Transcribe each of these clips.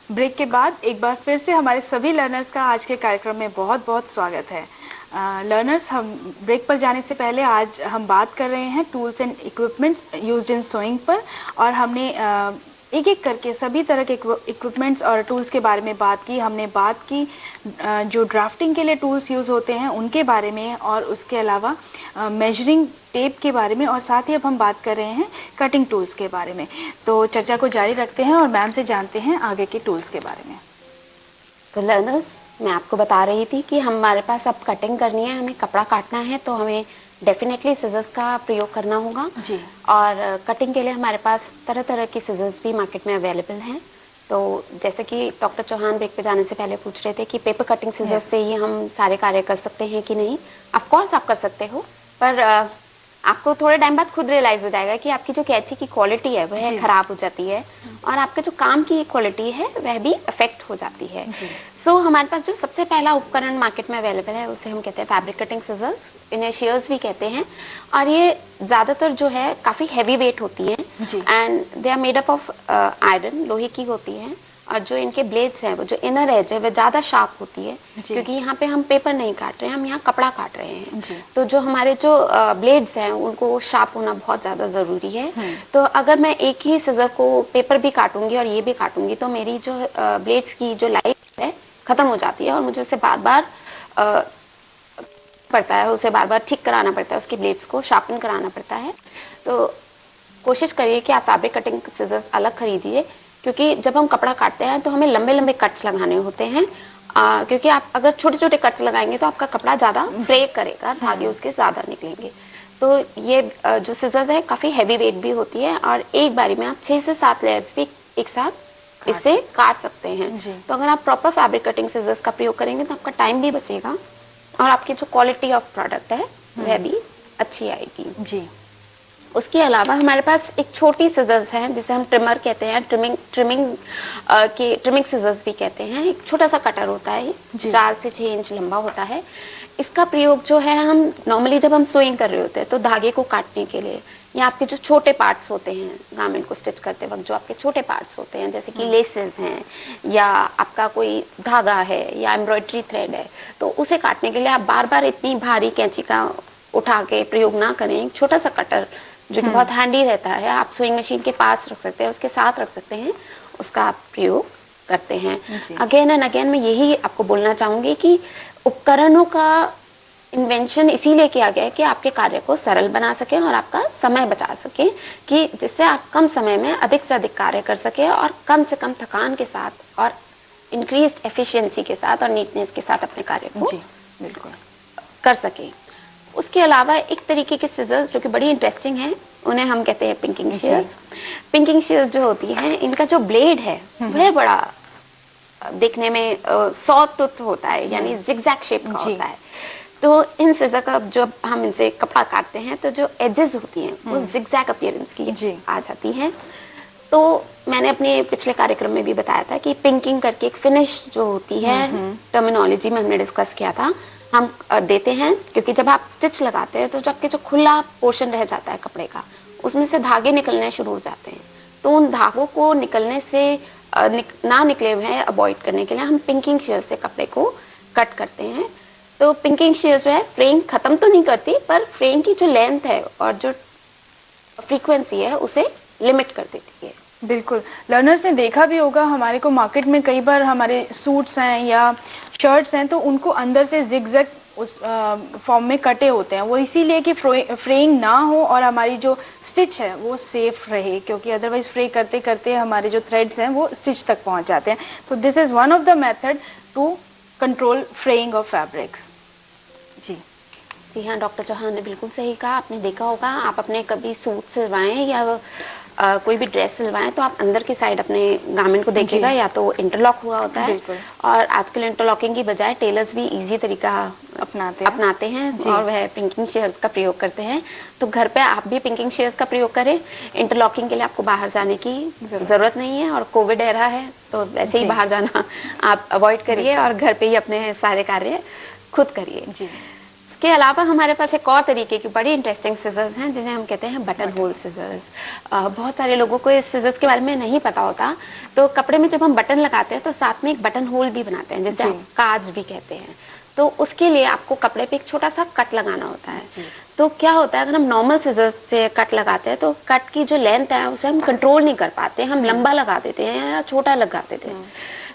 Break के बाद एक बार फिर से हमारे सभी लर्नर्स का आज के कार्यक्रम में बहुत बहुत स्वागत है। लर्नर्स, हम ब्रेक पर जाने से पहले आज हम बात कर रहे हैं tools and equipments used in sewing पर, और हमने एक एक करके सभी तरह के इक्विपमेंट्स और टूल्स के बारे में बात की। हमने बात की जो ड्राफ्टिंग के लिए टूल्स यूज़ होते हैं उनके बारे में, और उसके अलावा मेजरिंग टेप के बारे में, और साथ ही अब हम बात कर रहे हैं कटिंग टूल्स के बारे में। तो चर्चा को जारी रखते हैं और मैम से जानते हैं आगे के टूल्स के बारे में। तो लर्नर्स, मैं आपको बता रही थी कि हमारे पास अब कटिंग करनी है, हमें कपड़ा काटना है, तो हमें डेफिनेटली सिजर्स का प्रयोग करना होगा जी। और कटिंग के लिए हमारे पास तरह तरह के सिजर्स भी मार्केट में अवेलेबल हैं। तो जैसे कि डॉक्टर चौहान ब्रेक पे जाने से पहले पूछ रहे थे कि पेपर कटिंग सिजर्स से ही हम सारे कार्य कर सकते हैं कि नहीं। ऑफ कोर्स आप कर सकते हो, पर आपको थोड़े टाइम बाद खुद रियलाइज हो जाएगा कि आपकी जो कैंची की क्वालिटी है वह खराब हो जाती है और आपके जो काम की क्वालिटी है वह भी अफेक्ट हो जाती है। सो हमारे पास जो सबसे पहला उपकरण मार्केट में अवेलेबल है उसे हम कहते हैं फैब्रिक कटिंग सिजर्स, इन्हें शेयर्स भी कहते हैं, और ये ज़्यादातर जो है काफ़ी हैवी वेट होती है and they are made up of iron, लोहे की होती हैं, और जो इनके ब्लेड्स हैं वो जो इनर एज है वह ज़्यादा शार्प होती है, क्योंकि यहाँ पे हम पेपर नहीं काट रहे हैं, हम यहाँ कपड़ा काट रहे हैं। तो जो हमारे जो ब्लेड्स हैं उनको शार्प होना बहुत ज़्यादा ज़रूरी है। तो अगर मैं एक ही सिजर को पेपर भी काटूंगी और ये भी काटूंगी तो मेरी जो ब्लेड्स की जो लाइफ है ख़त्म हो जाती है और मुझे उसे बार बार पड़ता है, उसे बार बार ठीक कराना पड़ता है, उसकी ब्लेड्स को शार्पन कराना पड़ता है। तो कोशिश करिए कि आप फैब्रिक कटिंग सिजर्स अलग खरीदिए, क्योंकि जब हम कपड़ा काटते हैं तो हमें लंबे लंबे कट्स लगाने होते हैं, क्योंकि आप अगर छोटे छोटे कट्स लगाएंगे तो आपका कपड़ा ज़्यादा ब्रेक करेगा, धागे उसके ज़्यादा निकलेंगे। तो ये जो सिजर्स है काफ़ी हैवी वेट भी होती है और एक बारी में आप 6 से 7 लेयर्स भी एक साथ इससे काट सकते हैं। तो अगर आप प्रॉपर फैब्रिक कटिंग सिजर्स का प्रयोग करेंगे तो आपका टाइम भी बचेगा और आपकी जो क्वालिटी ऑफ प्रोडक्ट है वह भी अच्छी आएगी। जी। उसके अलावा हमारे पास एक छोटी सिजर्स हैं जिसे हम ट्रिमर कहते हैं, ट्रिमिंग सिजर्स भी कहते हैं। एक छोटा सा कटर होता है, 4 से 6 इंच लंबा होता है। इसका प्रयोग जो है हम नॉर्मली जब हम सोइंग कर रहे होते हैं तो धागे को काटने के लिए, या आपके जो छोटे पार्ट्स होते हैं गारमेंट को स्टिच करते वक्त, जो आपके छोटे पार्ट्स होते हैं जैसे कि लेसेस हैं या आपका कोई धागा है या एम्ब्रॉयडरी थ्रेड है, तो उसे काटने के लिए आप बार बार इतनी भारी कैंची का उठा के प्रयोग ना करें। एक छोटा सा कटर जो कि बहुत हैंडी रहता है, आप सोइंग मशीन के पास रख सकते हैं, उसके साथ रख सकते हैं, उसका आप प्रयोग करते हैं। अगेन एंड अगेन मैं यही आपको बोलना चाहूँगी कि उपकरणों का इन्वेंशन इसीलिए किया गया है कि आपके कार्य को सरल बना सके और आपका समय बचा सके, कि जिससे आप कम समय में अधिक से अधिक कार्य कर सके और कम से कम थकान के साथ और इंक्रीज्ड एफिशिएंसी के साथ और नीटनेस के साथ अपने कार्य को बिल्कुल कर सके। उसके अलावा एक तरीके के सिजर्स जो कि बड़ी इंटरेस्टिंग हैं, उन्हें हम कहते हैं पिंकिंग शेयर्स। पिंकिंग शेयर्स जो होती हैं, इनका जो ब्लेड है वह बड़ा देखने में सॉ टूथ होता है, यानी जिगजैग शेप का होता है। तो इन सिजर का जब हम इनसे कपड़ा काटते हैं तो जो एजेस होती हैं वो जिगजैग अपीयरेंस की आ जाती हैं। तो मैंने अपने पिछले कार्यक्रम में भी बताया था कि पिंकिंग करके एक फिनिश जो होती है, टर्मिनोलॉजी में हमने डिस्कस किया था, हम देते हैं, क्योंकि जब आप स्टिच लगाते हैं तो जब के जो खुला पोर्शन रह जाता है कपड़े का, उसमें से धागे निकलने शुरू हो जाते हैं। तो उन धागों को निकलने से ना निकले हुए अवॉइड करने के लिए हम पिंकिंग शेयर से कपड़े को कट करते हैं। तो पिंकिंग शेयर जो है फ्रेम खत्म तो नहीं करती, पर फ्रेम की जो लेंथ है और जो फ्रीक्वेंसी है उसे लिमिट कर देती है। बिल्कुल, लर्नर्स ने देखा भी होगा, हमारे को मार्केट में कई बार हमारे सूट्स हैं या शर्ट्स हैं तो उनको अंदर से जिगजैग उस फॉर्म में कटे होते हैं। वो इसीलिए कि फ्रेइंग ना हो और हमारी जो स्टिच है वो सेफ रहे, क्योंकि अदरवाइज फ्रे करते करते हमारे जो थ्रेड्स हैं वो स्टिच तक पहुंच जाते हैं। तो this is one of the method to control fraying of fabrics. जी हाँ, डॉक्टर चौहान ने बिल्कुल सही कहा। आपने देखा होगा, आप अपने कभी सूट सिलवाएं या कोई भी ड्रेस सिलवाएं तो आप अंदर की साइड अपने गारमेंट को देखिएगा, या तो इंटरलॉक हुआ होता है, और आजकल इंटरलॉकिंग की बजाय टेलर्स भी इजी तरीका अपनाते हैं और वह पिंकिंग शेयर्स का प्रयोग करते हैं। तो घर पे आप भी पिंकिंग शेयर्स का प्रयोग करें। इंटरलॉकिंग के लिए आपको बाहर जाने की ज़रूरत नहीं है, और कोविड एरा है तो वैसे ही बाहर जाना आप अवॉइड करिए और घर पे ही अपने सारे कार्य खुद करिए। इसके अलावा हमारे पास एक और तरीके की बड़ी इंटरेस्टिंग सिजर्स हैं जिन्हें हम कहते हैं बटन होल सिजर्स। बहुत सारे लोगों को इस सिजर्स के बारे में नहीं पता होता। तो कपड़े में जब हम बटन लगाते हैं तो साथ में एक बटन होल भी बनाते हैं, जिसे आप काज भी कहते हैं। तो उसके लिए आपको कपड़े पे एक छोटा सा कट लगाना होता है। तो क्या होता है, अगर हम नॉर्मल सिजर्स से कट लगाते हैं तो कट की जो लेंथ है उसे हम कंट्रोल नहीं कर पाते, हम लंबा लगा देते हैं या छोटा लगा देते हैं।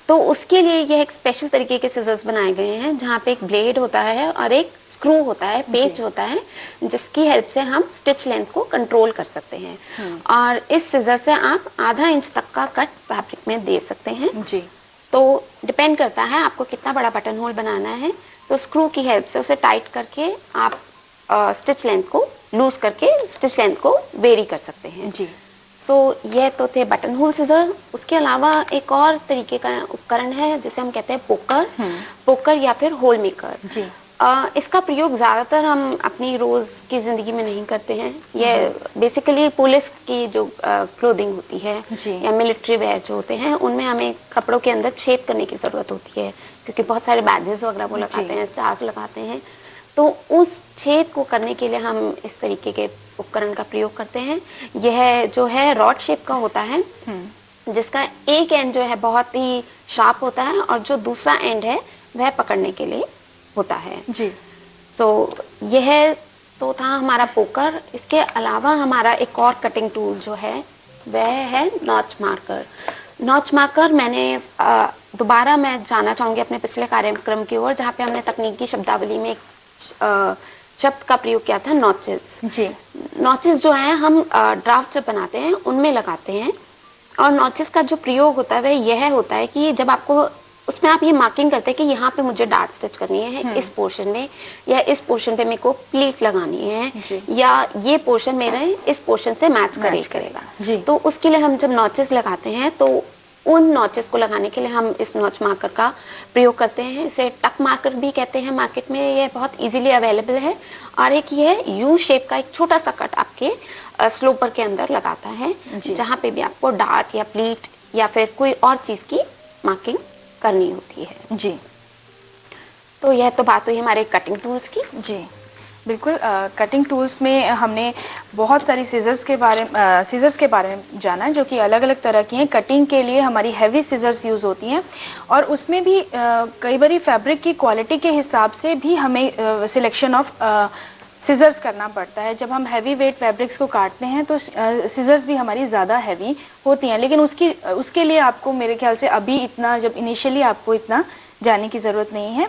तो उसके लिए यह एक स्पेशल तरीके के सिजर्स बनाए गए हैं जहाँ पे एक ब्लेड होता है और एक स्क्रू होता है, पेच होता है, जिसकी हेल्प से हम स्टिच लेंथ को कंट्रोल कर सकते हैं। और इस सिजर से आप आधा इंच तक का कट फैब्रिक में दे सकते हैं जी। तो डिपेंड करता है आपको कितना बड़ा बटन होल बनाना है। तो स्क्रू की हेल्प से उसे टाइट करके आप स्टिच लेंथ को लूज करके स्टिच लेंथ को वेरी कर सकते हैं जी। सो ये तो थे बटन होल सिजर। उसके अलावा एक और तरीके का उपकरण है जिसे हम कहते हैं पोकर, पोकर या फिर होल मेकर जी। इसका प्रयोग ज़्यादातर हम अपनी रोज़ की ज़िंदगी में नहीं करते हैं। ये बेसिकली पुलिस की जो क्लोथिंग होती है या मिलिट्री वेयर जो होते हैं, उनमें हमें कपड़ों के अंदर छेद करने की ज़रूरत होती है, क्योंकि बहुत सारे बैजेस वगैरह वो लगाते हैं, स्टार्स लगाते हैं। तो उस छेद को करने के लिए हम इस तरीके के उपकरण का प्रयोग करते हैं। यह जो है रॉड शेप का होता है, जिसका एक एंड जो है बहुत ही शार्प होता है और जो दूसरा एंड है वह पकड़ने के लिए होता है जी। सो यह तो था हमारा पोकर। इसके अलावा हमारा एक और कटिंग टूल जो है वह है नॉच मार्कर। नॉच मार्कर मैंने दोबारा मैं जाना चाहूँगी अपने पिछले कार्यक्रम की ओर, जहाँ पे हमने तकनीकी शब्दावली में एक शब्द का प्रयोग किया था, नॉचेस जी। नॉचेस जो है हम ड्राफ्ट जब बनाते हैं उनमें लगाते हैं। और नॉचेस का जो प्रयोग होता है वह यह होता है कि जब आपको उसमें आप ये मार्किंग करते हैं कि यहाँ पे मुझे डार्ट स्टिच करनी है इस पोर्शन में, या इस पोर्शन पे मेरे को प्लीट लगानी है, या ये पोर्शन मेरे इस पोर्शन से मैच करेगा। तो उसके लिए हम जब नॉचेस लगाते हैं तो उन नॉचेस को लगाने के लिए हम इस नॉच मार्कर का प्रयोग करते हैं। इसे टक मार्कर भी कहते हैं मार्केट में, यह बहुत इजीली अवेलेबल है। और एक ये यू शेप का एक छोटा सा कट आपके स्लोपर के अंदर लगाता है, जहाँ पे भी आपको डार्ट या प्लीट या फिर कोई और चीज़ की मार्किंग करनी होती है जी। तो यह तो बात हुई हमारे कटिंग टूल्स की जी। बिल्कुल, कटिंग टूल्स में हमने बहुत सारी सीजर्स के बारे में जाना, जो कि अलग अलग तरह की हैं। कटिंग के लिए हमारी हैवी सीजर्स यूज़ होती हैं, और उसमें भी कई बारी फैब्रिक की क्वालिटी के हिसाब से भी हमें सिलेक्शन ऑफ सीजर्स करना पड़ता है। जब हम हैवी वेट फैब्रिक्स को काटते हैं तो सीजर्स भी हमारी ज़्यादा हैवी होती हैं, लेकिन उसके लिए आपको मेरे ख्याल से अभी इतना, जब इनिशियली आपको इतना जाने की ज़रूरत नहीं है।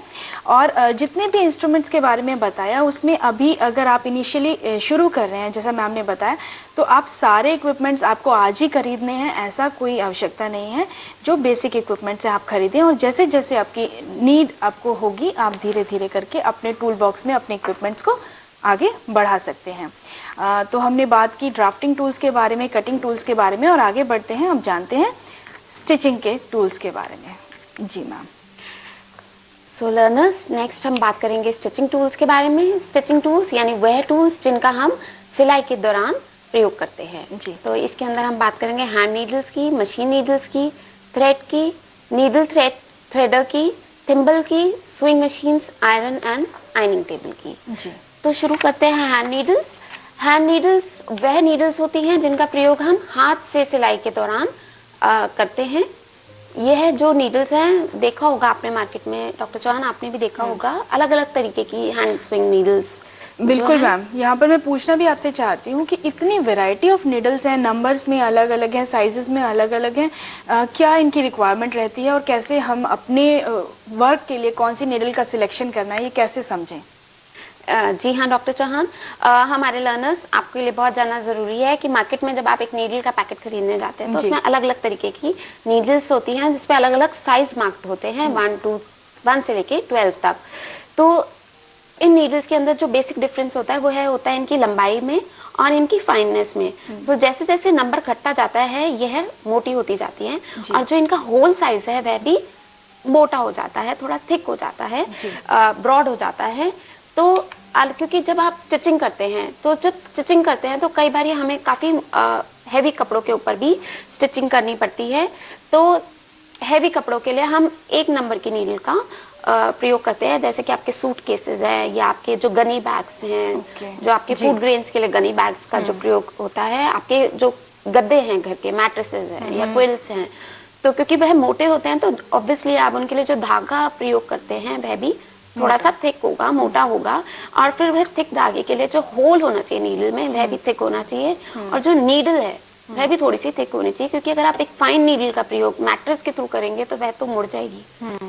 और जितने भी इंस्ट्रूमेंट्स के बारे में बताया उसमें अभी अगर आप इनिशियली शुरू कर रहे हैं, जैसा मैम ने बताया, तो आप सारे इक्विपमेंट्स आपको आज ही खरीदने हैं, ऐसा कोई आवश्यकता नहीं है। जो बेसिक इक्विपमेंट्स हैं आप खरीदें, और जैसे जैसे आपकी नीड आपको होगी आप धीरे धीरे करके अपने टूल बॉक्स में अपने इक्विपमेंट्स को आगे बढ़ा सकते हैं। तो हमने बात की ड्राफ्टिंग टूल्स के बारे में, कटिंग टूल्स के बारे में, और आगे बढ़ते हैं, अब जानते हैं स्टिचिंग के टूल्स के बारे में। जी मैम। सो लर्नर्स, नेक्स्ट हम बात करेंगे स्टिचिंग टूल्स के बारे में। स्टिचिंग टूल्स यानी वह टूल्स जिनका हम सिलाई के दौरान प्रयोग करते हैं जी। तो इसके अंदर हम बात करेंगे हैंड नीडल्स की, मशीन नीडल्स की, थ्रेड की, नीडल थ्रेडर की, थिम्बल की, swing machines, iron and ironing table की जी। तो शुरू करते हैं हैंड नीडल्स। हैंड नीडल्स वह नीडल्स होती हैं जिनका प्रयोग हम हाथ से सिलाई के दौरान करते हैं। यह जो नीडल्स हैं, देखा होगा आपने मार्केट में, डॉक्टर चौहान आपने भी देखा होगा, अलग अलग तरीके की हैंड स्विंग नीडल्स। बिल्कुल मैम, यहाँ पर मैं पूछना भी आपसे चाहती हूँ कि इतनी वैरायटी ऑफ नीडल्स हैं, नंबर्स में अलग अलग हैं, साइजेस में अलग अलग हैं, क्या इनकी रिक्वायरमेंट रहती है और कैसे हम अपने वर्क के लिए कौन सी नीडल का सिलेक्शन करना है, ये कैसे समझें? जी हाँ डॉक्टर चौहान, हमारे लर्नर्स, आपके लिए बहुत जानना ज़रूरी है कि मार्केट में जब आप एक नीडल का पैकेट खरीदने जाते हैं तो उसमें अलग अलग तरीके की नीडल्स होती हैं, जिसपे अलग अलग साइज मार्क्ड होते हैं, 1 से लेके 12 तक। तो इन नीडल्स के अंदर जो बेसिक डिफरेंस होता है वो होता है इनकी लंबाई में और इनकी फाइननेस में। तो जैसे जैसे नंबर घटता जाता है यह मोटी होती जाती है, और जो इनका होल साइज है वह भी मोटा हो जाता है, थोड़ा थिक हो जाता है, ब्रॉड हो जाता है। तो क्योंकि जब आप स्टिचिंग करते हैं तो कई बार हमें काफ़ी हैवी कपड़ों के ऊपर भी स्टिचिंग करनी पड़ती है। तो हैवी कपड़ों के लिए हम 1 नंबर की नीडल का प्रयोग करते हैं, जैसे कि आपके सूट केसेस हैं या आपके जो गनी बैग्स हैं, जो आपके फूड ग्रेन्स के लिए गनी बैग्स का जो प्रयोग होता है, आपके जो गद्दे हैं घर के, मैट्रेसेस हैं या क्विल्स हैं, तो क्योंकि वह मोटे होते हैं तो ऑब्वियसली आप उनके लिए जो धागा प्रयोग करते हैं वह भी थोड़ा सा थिक होगा, मोटा होगा, और फिर वह थिक धागे के लिए जो होल होना चाहिए नीडल में वह भी थिक होना चाहिए, और जो नीडल है वह भी थोड़ी सी थिक होनी चाहिए, क्योंकि अगर आप एक फाइन नीडल का प्रयोग मैट्रेस के थ्रू करेंगे तो वह तो मुड़ जाएगी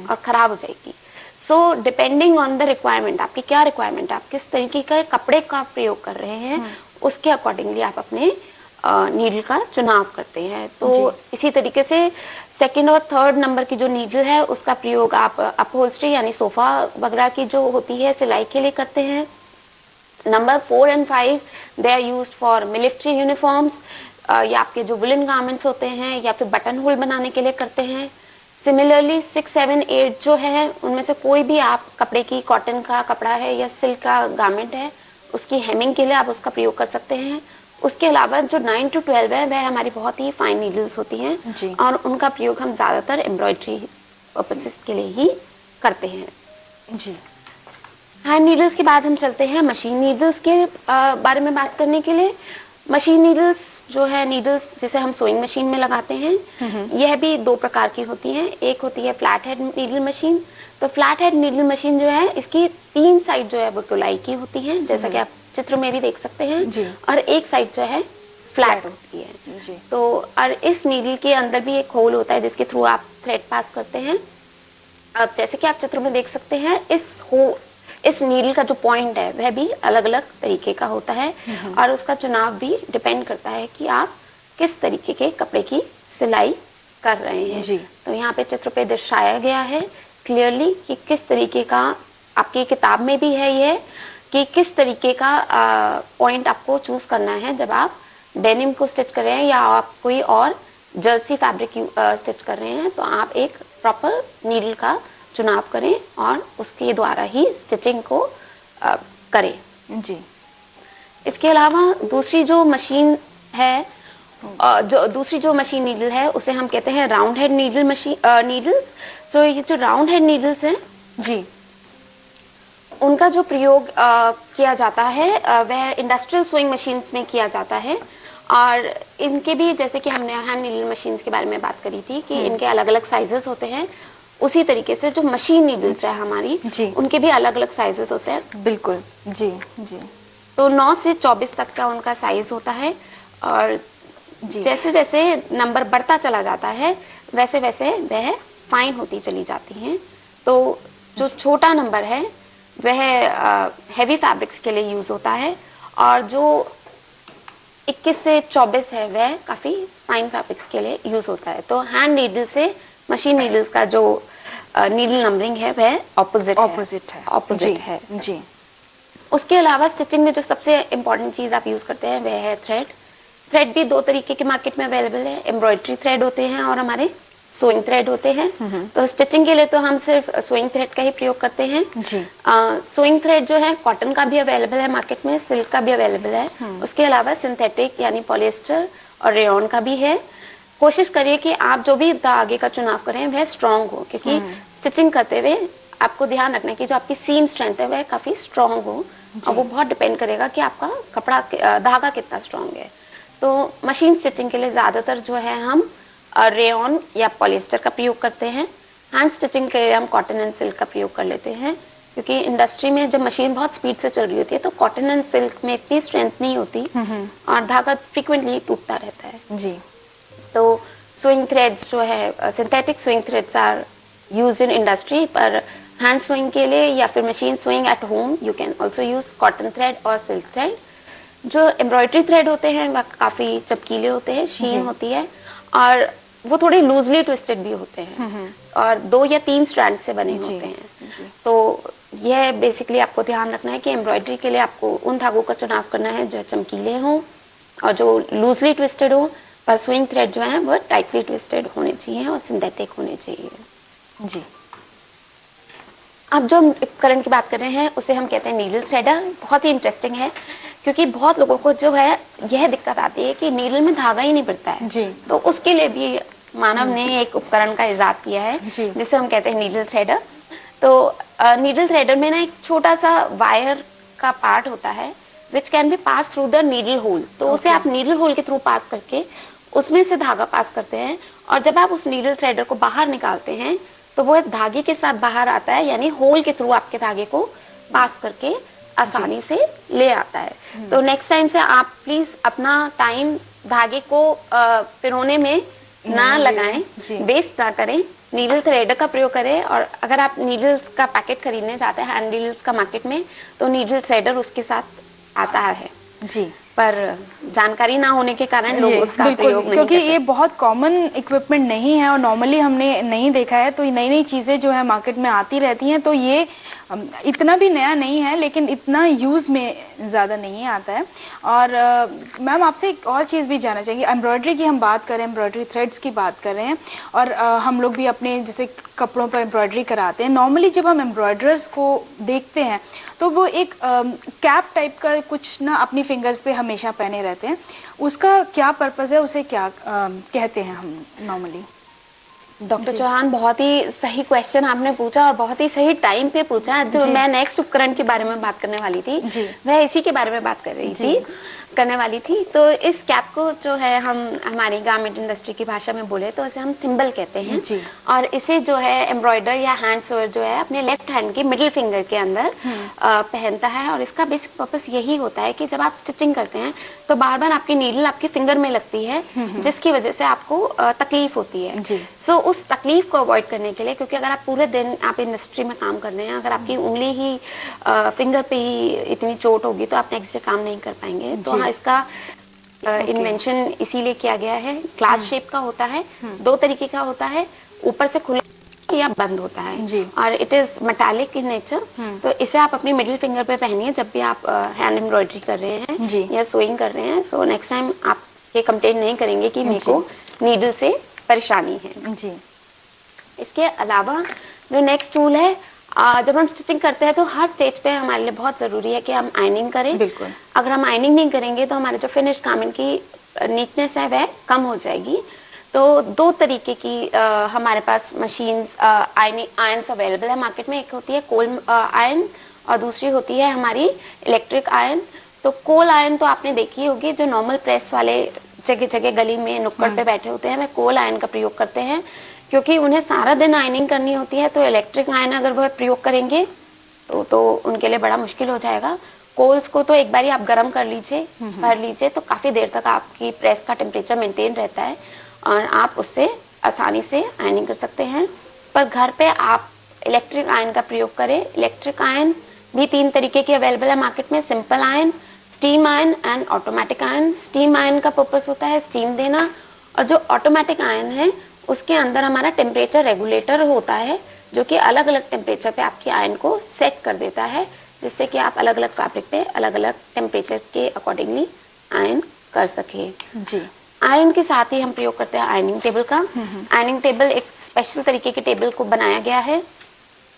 और खराब हो जाएगी। So depending on the requirement, आपकी क्या रिक्वायरमेंट है, आप किस तरीके का कपड़े का प्रयोग कर रहे हैं, उसके अकॉर्डिंगली आप अपने नीडल का चुनाव करते हैं। तो इसी तरीके से सेकंड और थर्ड नंबर की जो नीडल है उसका प्रयोग आप अपहोल्स्ट्री यानी सोफा वगैरह की जो होती है सिलाई के लिए करते हैं। Number 4 and 5 they are used for military uniforms, या आपके जो वुलन गारमेंट्स होते हैं या फिर बटन होल बनाने के लिए करते हैं। सिमिलरली 6, 7, 8 जो है उनमें से कोई भी आप कपड़े की, कॉटन का कपड़ा है या सिल्क का गारमेंट है, उसकी हेमिंग के लिए आप उसका प्रयोग कर सकते हैं। उसके अलावा जो 9 to 12 है वह हमारी बहुत ही फाइन नीडल्स होती हैं और उनका प्रयोग हम ज़्यादातर एम्ब्रॉयडरी पर्पसेस के लिए ही करते हैं जी। हैंड नीडल्स के बाद हम चलते हैं मशीन नीडल्स के बारे में बात करने के लिए। मशीन नीडल्स जो है, नीडल्स जिसे हम सोइंग मशीन में लगाते हैं, यह भी 2 प्रकार की होती हैं। एक होती है फ्लैट हेड नीडल मशीन। तो फ्लैट हेड नीडल मशीन जो है इसकी 3 साइड जो है वो गोलाई की होती हैं, जैसा कि आप चित्र में भी देख सकते हैं, और एक साइड जो है फ्लैट होती है। तो और इस नीडल के अंदर भी एक होल होता है जिसके थ्रू आप थ्रेड पास करते हैं। अब जैसे कि आप चित्र में देख सकते हैं, इस नीडल का जो पॉइंट है वह भी अलग अलग तरीके का होता है और उसका चुनाव भी डिपेंड करता है कि आप किस तरीके के कपड़े की सिलाई कर रहे हैं। तो यहाँ पे चित्र पे दर्शाया गया है क्लियरली कि किस तरीके का, आपकी किताब में भी है यह, कि किस तरीके का पॉइंट आपको चूज करना है जब आप डेनिम को स्टिच कर रहे हैं या आप कोई और जर्सी फैब्रिक स्टिच कर रहे हैं। तो आप एक प्रॉपर नीडल का चुनाव करें और उसके द्वारा ही स्टिचिंग को करें जी। इसके अलावा दूसरी जो मशीन है, दूसरी जो मशीन नीडल है उसे हम कहते हैं round head needle machine needles. तो ये जो राउंड हेड नीडल्स हैं जी, उनका जो प्रयोग किया जाता है वह इंडस्ट्रियल सोइंग मशीन्स में किया जाता है। और इनके भी, जैसे कि हमने हैंड नीडल मशीन्स के बारे में बात करी थी कि इनके अलग अलग साइजेस होते हैं, उसी तरीके से जो मशीन नीडल्स है हमारी, उनके भी अलग अलग साइजेस होते हैं। बिल्कुल जी जी। तो 9 से 24 तक का उनका साइज होता है, और जैसे जैसे नंबर बढ़ता चला जाता है वैसे वैसे वह फाइन होती चली जाती हैं। तो जो छोटा नंबर है वह हैवी फैब्रिक्स के लिए यूज होता है, और जो 21 से 24 है वह काफी फाइन फैब्रिक्स के लिए यूज होता है। तो हैंड नीडल से मशीन नीडल्स का जो नीडल नंबरिंग है वह ऑपोजिट है जी। उसके अलावा स्टिचिंग में जो सबसे इम्पोर्टेंट चीज आप यूज करते हैं वह है थ्रेड। थ्रेड भी 2 तरीके के मार्केट में अवेलेबल है, एम्ब्रॉयडरी थ्रेड होते हैं और हमारे सोइंग थ्रेड होते हैं। तो स्टिचिंग के लिए तो हम सिर्फ सोइंग थ्रेड का ही प्रयोग करते हैं। सोइंग थ्रेड जो है कॉटन का भी अवेलेबल है मार्केट में, सिल्क का भी अवेलेबल है। उसके अलावा सिंथेटिक यानी पॉलिएस्टर और रेयॉन का भी है। कोशिश करिए कि आप जो भी धागे का चुनाव करें वह स्ट्रॉन्ग हो, क्योंकि स्टिचिंग करते हुए आपको ध्यान रखना है कि जो आपकी सीम स्ट्रेंथ है वह काफी स्ट्रॉन्ग हो, और वो बहुत डिपेंड करेगा कि आपका कपड़ा धागा कितना स्ट्रॉन्ग है। तो मशीन स्टिचिंग के लिए ज्यादातर जो है हम रेयॉन या पॉलिएस्टर का प्रयोग करते हैं। हैंड स्टिचिंग के लिए हम कॉटन एंड सिल्क का प्रयोग कर लेते हैं, क्योंकि इंडस्ट्री में जब मशीन बहुत स्पीड से चल रही होती है तो कॉटन एंड सिल्क में इतनी स्ट्रेंथ नहीं होती और धागा फ्रिक्वेंटली टूटता रहता है जी। तो स्विंग थ्रेड्स जो है, synthetic sewing threads are used in industry, पर हैंड स्विंग के लिए या फिर machine sewing at home you can also use cotton thread और सिल्क थ्रेड। जो एम्ब्रॉयडरी थ्रेड होते हैं वह काफ़ी चमकीले होते हैं, शीन होती है, और वो थोड़े लूजली ट्विस्टेड भी होते हैं और 2 या 3 स्ट्रैंड से बने होते हैं। तो यह बेसिकली आपको ध्यान रखना है कि एम्ब्रॉयडरी के लिए आपको उन धागों का चुनाव करना है जो चमकीले हों और जो लूजली ट्विस्टेड हो, पर स्विंग थ्रेड जो है वो टाइटली ट्विस्टेड होने चाहिए और सिंथेटिक होने चाहिए जी। अब जो हम उपकरण की बात कर रहे हैं उसे हम कहते हैं नीडल थ्रेडर। बहुत ही इंटरेस्टिंग है क्योंकि बहुत लोगों को जो है यह दिक्कत आती है कि नीडल में धागा ही नहीं बढ़ता है जी। तो उसके लिए भी मानव ने एक उपकरण का इजाद किया है जिसे हम कहते हैं नीडल थ्रेडर। तो नीडल थ्रेडर में ना एक छोटा सा वायर का पार्ट होता है which can be pass through the needle hole. तो उसे आप नीडल होल के थ्रू पास करके उसमें से धागा पास करते हैं, और जब आप उस नीडल थ्रेडर को बाहर निकालते हैं तो वो धागे के साथ बाहर आता है, यानी होल के थ्रू आपके धागे को पास करके आसानी से ले आता है। तो नेक्स्ट टाइम से आप प्लीज अपना टाइम धागे को पिरोने में ना लगाएं, वेस्ट ना करें, नीडल थ्रेडर का प्रयोग करें। और अगर आप नीडल्स का पैकेट खरीदने जाते हैं हैंड नीडल्स का मार्केट में, तो नीडल थ्रेडर उसके साथ आता है जी, पर जानकारी ना होने के कारण लोग उसका प्रयोग नहीं क्योंकि करते। ये बहुत कॉमन इक्विपमेंट नहीं है और नॉर्मली हमने नहीं देखा है, तो नई नई चीज़ें जो है मार्केट में आती रहती हैं, तो ये इतना भी नया नहीं है, लेकिन इतना यूज़ में ज़्यादा नहीं आता है। और मैम आपसे एक और चीज़ भी जानना चाहिए, एम्ब्रॉयडरी की हम बात करें, एम्ब्रॉयडरी थ्रेड्स की बात कर रहे हैं, और हम लोग भी अपने जैसे कपड़ों पर एम्ब्रॉयडरी कराते हैं। नॉर्मली जब हम एम्ब्रॉयडर्स को देखते हैं तो वो एक कैप टाइप का कुछ ना अपनी फिंगर्स पे हमेशा पहने रहते हैं, उसका क्या पर्पज़ है, उसे क्या कहते हैं हम नॉर्मली? डॉक्टर चौहान, बहुत ही सही क्वेश्चन आपने पूछा और बहुत ही सही टाइम पे पूछा। जो मैं नेक्स्ट उपकरण के बारे में बात करने वाली थी, वह इसी के बारे में बात करने वाली थी। तो इस कैप को जो है हम हमारी गारमेंट इंडस्ट्री की भाषा में बोले तो इसे हम थिम्बल कहते हैं, और इसे जो है एम्ब्रॉयडर या हैंड सोअर जो है अपने लेफ्ट हैंड के मिडिल फिंगर के अंदर पहनता है। और इसका बेसिक पर्पस यही होता है कि जब आप स्टिचिंग करते हैं तो बार बार आपकी नीडल आपके फिंगर में लगती है, जिसकी वजह से आपको तकलीफ होती है। सो उस तकलीफ को अवॉइड करने के लिए, क्योंकि अगर आप पूरे दिन आप इंडस्ट्री में काम कर रहे हैं, अगर आपकी उंगली ही फिंगर पे ही इतनी चोट होगी तो आप नेक्स्ट डे काम नहीं कर पाएंगे। तो हाँ, इसका इन्वेंशन इसीलिए किया गया है। ग्लास शेप का होता है, दो तरीके का होता है, ऊपर से खुला या बंद होता है, और it is metallic in nature. तो इसे आप अपनी मिडिल फिंगर पे पहनिए जब भी आप हैंड एम्ब्रॉयडरी कर रहे हैं या सोइंग कर रहे हैं। सो नेक्स्ट टाइम आप ये कंप्लेन नहीं करेंगे कि मेरे को नीडल से परेशानी है जी। इसके अलावा जो नेक्स्ट टूल है, जब हम स्टिचिंग करते हैं तो हर स्टेज पे हमारे लिए बहुत ज़रूरी है कि हम आयनिंग करें। बिल्कुल, अगर हम आयनिंग नहीं करेंगे तो हमारे जो फिनिश्ड गारमेंट की नीटनेस है वह कम हो जाएगी। तो दो तरीके की हमारे पास मशीन्स आयन्स अवेलेबल है मार्केट में। एक होती है कोल आयन और दूसरी होती है हमारी इलेक्ट्रिक आयन। तो कोल आयन तो आपने देखी होगी, जो नॉर्मल प्रेस वाले जगह जगह गली में नुक्कड़ पे बैठे होते हैं, वह कोल आयन का प्रयोग करते हैं, क्योंकि उन्हें सारा दिन आयनिंग करनी होती है। तो इलेक्ट्रिक आयन अगर वह प्रयोग करेंगे तो उनके लिए बड़ा मुश्किल हो जाएगा। कोल्स को तो एक बार आप गर्म कर लीजिए, भर लीजिए, तो काफ़ी देर तक आपकी प्रेस का टेम्परेचर मेंटेन रहता है और आप उससे आसानी से आयनिंग कर सकते हैं। पर घर पे आप इलेक्ट्रिक आयन का प्रयोग करें। इलेक्ट्रिक आयन भी 3 तरीके की अवेलेबल है मार्केट में, simple ion, steam ion and automatic ion. Steam ion का पर्पस होता है स्टीम देना, और जो ऑटोमेटिक आयन है उसके अंदर हमारा टेम्परेचर रेगुलेटर होता है, जो कि अलग अलग टेम्परेचर पे आपकी आयन को सेट कर देता है, जिससे कि आप अलग अलग फैब्रिक पे अलग अलग टेम्परेचर के अकॉर्डिंगली आयन कर सके जी। आयरन के साथ ही हम प्रयोग करते हैं आयरनिंग टेबल का। आयरनिंग टेबल एक स्पेशल तरीके के टेबल को बनाया गया है,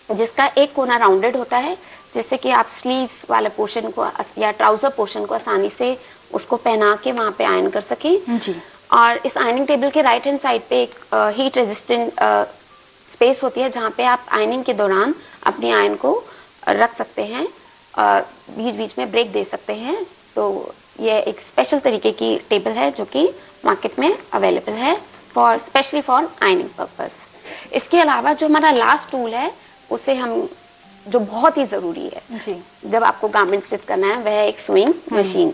जिसका एक कोना राउंडेड होता है, जिससे कि आप स्लीव्स वाले पोर्शन को या ट्राउजर पोर्शन को आसानी से उसको पहना के वहाँ पे आयरन कर सकें जी। और इस आयरनिंग टेबल के राइट हैंड साइड पे एक हीट रेजिस्टेंट स्पेस होती है, जहाँ पे आप आयरनिंग के दौरान अपनी आयरन को रख सकते हैं, बीच बीच में ब्रेक दे सकते हैं। तो ये एक स्पेशल तरीके की टेबल है जो कि मार्केट में अवेलेबल है for specially for ironing purpose. इसके अलावा जो हमारा लास्ट टूल है, उसे हम जो बहुत ही ज़रूरी है जी। जब आपको गारमेंट स्टिच करना है, वह एक सुइंग मशीन।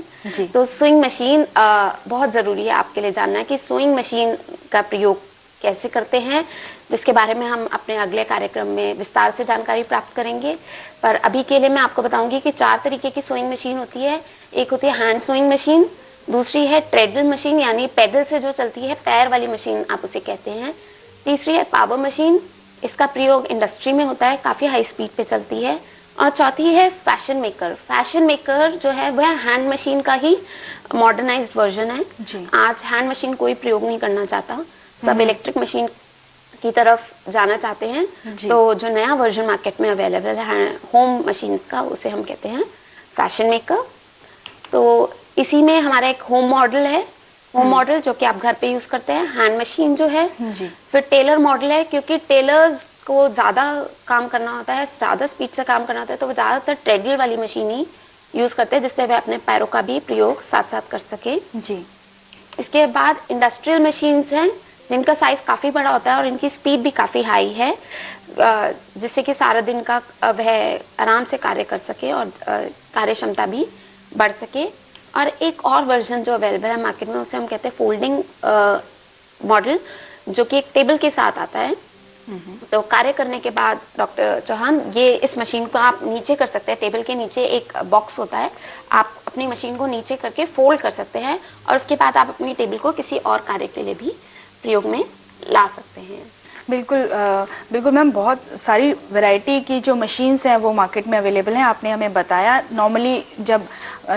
तो सुइंग मशीन बहुत ज़रूरी है आपके लिए जानना है कि सुइंग मशीन का प्रयोग कैसे करते हैं, जिसके बारे में हम अपने अगले कार्यक्रम में विस्तार से जानकारी प्राप्त करेंगे। पर अभी के लिए मैं आपको बताऊंगी कि 4 तरीके की सुइंग मशीन होती है। एक होती है हैंड सुइंग मशीन, दूसरी है ट्रेडल मशीन, यानी पैडल से जो चलती है, पैर वाली मशीन आप उसे कहते हैं। तीसरी है पावर मशीन, इसका प्रयोग इंडस्ट्री में होता है, काफ़ी हाई स्पीड पे चलती है। और चौथी है फैशन मेकर। फैशन मेकर जो है वह हैंड मशीन का ही मॉडर्नाइज्ड वर्जन है जी। आज हैंड मशीन कोई प्रयोग नहीं करना चाहता, सब इलेक्ट्रिक मशीन की तरफ जाना चाहते हैं। तो जो नया वर्जन मार्केट में अवेलेबल है होम मशीन्स का, उसे हम कहते हैं फैशन मेकर। तो इसी में हमारा एक होम मॉडल है होम मॉडल जो कि आप घर पे यूज करते हैं, हैंड मशीन जो है, जी। फिर टेलर मॉडल है, क्योंकि टेलर्स को ज़्यादा काम करना होता है, ज़्यादा स्पीड से काम करना होता है, तो वो ज़्यादातर ट्रेडल वाली मशीन ही यूज करते हैं, जिससे वे अपने पैरों का भी प्रयोग साथ साथ कर सके। जी। इसके बाद इंडस्ट्रियल मशीन्स हैं, जिनका साइज काफ़ी बड़ा होता है और इनकी स्पीड भी काफ़ी हाई है, जिससे कि सारा दिन का वह आराम से कार्य कर सके और कार्य क्षमता भी बढ़ सके। और एक और वर्जन जो अवेलेबल है मार्केट में, उसे हम कहते हैं फोल्डिंग मॉडल, जो कि एक टेबल के साथ आता है। तो कार्य करने के बाद डॉक्टर चौहान, ये इस मशीन को आप नीचे कर सकते हैं, टेबल के नीचे एक बॉक्स होता है, आप अपनी मशीन को नीचे करके फोल्ड कर सकते हैं और उसके बाद आप अपनी टेबल को किसी और कार्य के लिए भी प्रयोग में ला सकते हैं। बिल्कुल बिल्कुल मैम, बहुत सारी वैरायटी की जो मशीन्स हैं वो मार्केट में अवेलेबल हैं, आपने हमें बताया। नॉर्मली जब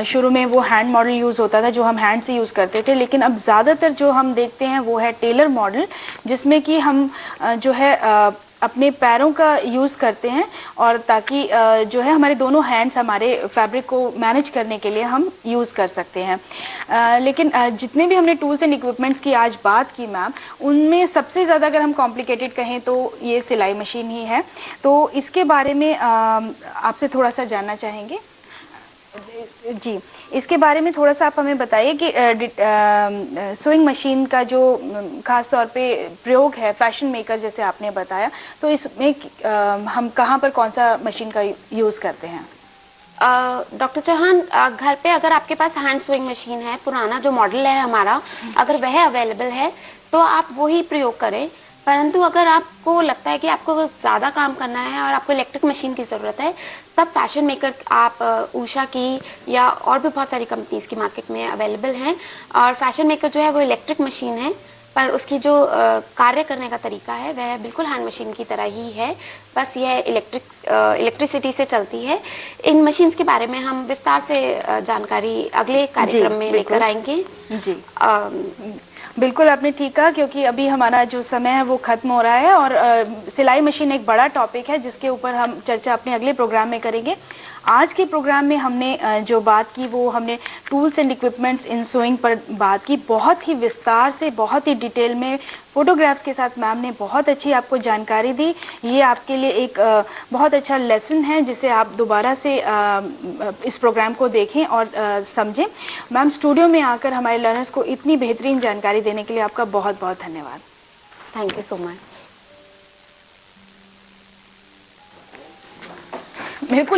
शुरू में वो हैंड मॉडल यूज़ होता था, जो हम हैंड से यूज़ करते थे, लेकिन अब ज़्यादातर जो हम देखते हैं वो है टेलर मॉडल, जिसमें कि हम जो है अपने पैरों का यूज़ करते हैं, और ताकि जो है हमारे दोनों हैंड्स हमारे फैब्रिक को मैनेज करने के लिए हम यूज़ कर सकते हैं। लेकिन जितने भी हमने टूल्स एंड इक्विपमेंट्स की आज बात की मैम, उनमें सबसे ज़्यादा अगर हम कॉम्प्लिकेटेड कहें तो ये सिलाई मशीन ही है। तो इसके बारे में आपसे थोड़ा सा जानना चाहेंगे। जी, इसके बारे में थोड़ा सा आप हमें बताइए कि सोइंग मशीन का जो खास तौर पे प्रयोग है, फैशन मेकर जैसे आपने बताया, तो इसमें हम कहाँ पर कौन सा मशीन का यूज़ करते हैं? डॉक्टर चौहान, घर पे अगर आपके पास हैंड स्विंग मशीन है, पुराना जो मॉडल है हमारा, अगर वह अवेलेबल है तो आप वही प्रयोग करें। परंतु अगर आपको लगता है कि आपको ज़्यादा काम करना है और आपको इलेक्ट्रिक मशीन की ज़रूरत है, तब फैशन मेकर आप उषा की या और भी बहुत सारी कंपनीज की मार्केट में अवेलेबल हैं। और फैशन मेकर जो है वो इलेक्ट्रिक मशीन है, पर उसकी जो कार्य करने का तरीका है वह बिल्कुल हैंड मशीन की तरह ही है, बस यह इलेक्ट्रिसिटी से चलती है। इन मशीन्स के बारे में हम विस्तार से जानकारी अगले कार्यक्रम में लेकर आएंगे। जी बिल्कुल, आपने ठीक कहा, क्योंकि अभी हमारा जो समय है वो ख़त्म हो रहा है, और सिलाई मशीन एक बड़ा टॉपिक है जिसके ऊपर हम चर्चा अपने अगले प्रोग्राम में करेंगे। आज के प्रोग्राम में हमने जो बात की वो हमने tools and equipments in sewing पर बात की, बहुत ही विस्तार से, बहुत ही डिटेल में, फोटोग्राफ्स के साथ मैम ने बहुत अच्छी आपको जानकारी दी। ये आपके लिए एक बहुत अच्छा लेसन है, जिसे आप दोबारा से इस प्रोग्राम को देखें और समझें। मैम, स्टूडियो में आकर हमारे लर्नर्स को इतनी बेहतरीन जानकारी देने के लिए आपका बहुत बहुत धन्यवाद। Thank you so much. मेरे को